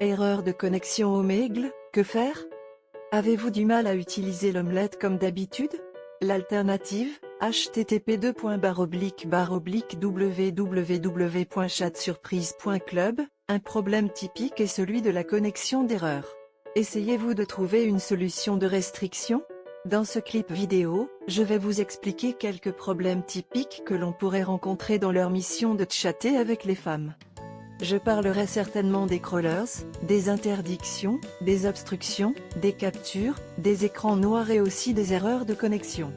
Erreur de connexion Omegle, que faire? Avez-vous du mal à utiliser l'omelette comme d'habitude? L'alternative, http://www.chatsurprise.club, un problème typique est celui de la connexion d'erreur. Essayez-vous de trouver une solution de restriction? Dans ce clip vidéo, je vais vous expliquer quelques problèmes typiques que l'on pourrait rencontrer dans leur mission de chatter avec les femmes. Je parlerai certainement des crawlers, des interdictions, des obstructions, des captures, des écrans noirs et aussi des erreurs de connexion.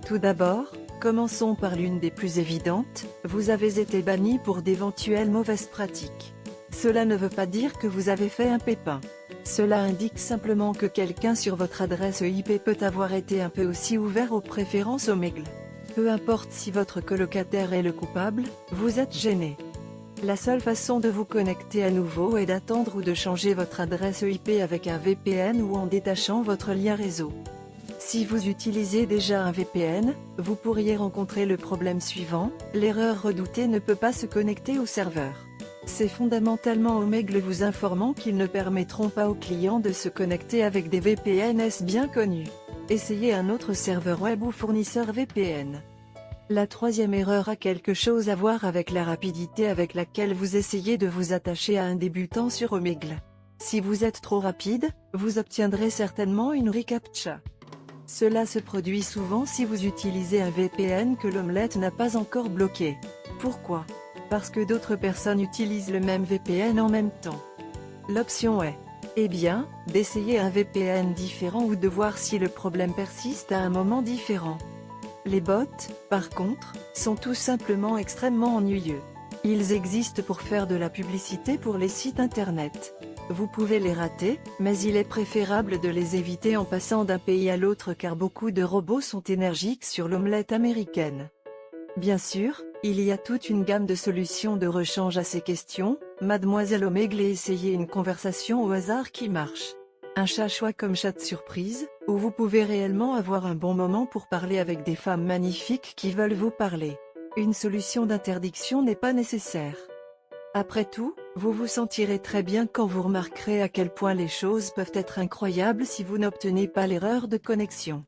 Tout d'abord, commençons par l'une des plus évidentes, vous avez été banni pour d'éventuelles mauvaises pratiques. Cela ne veut pas dire que vous avez fait un pépin. Cela indique simplement que quelqu'un sur votre adresse IP peut avoir été un peu aussi ouvert aux préférences Omegle. Peu importe si votre colocataire est le coupable, vous êtes gêné. La seule façon de vous connecter à nouveau est d'attendre ou de changer votre adresse IP avec un VPN ou en détachant votre lien réseau. Si vous utilisez déjà un VPN, vous pourriez rencontrer le problème suivant, l'erreur redoutée ne peut pas se connecter au serveur. C'est fondamentalement Omegle vous informant qu'ils ne permettront pas aux clients de se connecter avec des VPNs bien connus. Essayez un autre serveur web ou fournisseur VPN. La troisième erreur a quelque chose à voir avec la rapidité avec laquelle vous essayez de vous attacher à un débutant sur Omegle. Si vous êtes trop rapide, vous obtiendrez certainement une reCAPTCHA. Cela se produit souvent si vous utilisez un VPN que l'omelette n'a pas encore bloqué. Pourquoi? Parce que d'autres personnes utilisent le même VPN en même temps. L'option est, eh bien, d'essayer un VPN différent ou de voir si le problème persiste à un moment différent. Les bots, par contre, sont tout simplement extrêmement ennuyeux. Ils existent pour faire de la publicité pour les sites internet. Vous pouvez les rater, mais il est préférable de les éviter en passant d'un pays à l'autre car beaucoup de robots sont énergiques sur l'omelette américaine. Bien sûr, il y a toute une gamme de solutions de rechange à ces questions, Mademoiselle Omegle et essayez une conversation au hasard qui marche. Un choix comme Chat Surprise, où vous pouvez réellement avoir un bon moment pour parler avec des femmes magnifiques qui veulent vous parler. Une solution d'interdiction n'est pas nécessaire. Après tout, vous vous sentirez très bien quand vous remarquerez à quel point les choses peuvent être incroyables si vous n'obtenez pas l'erreur de connexion.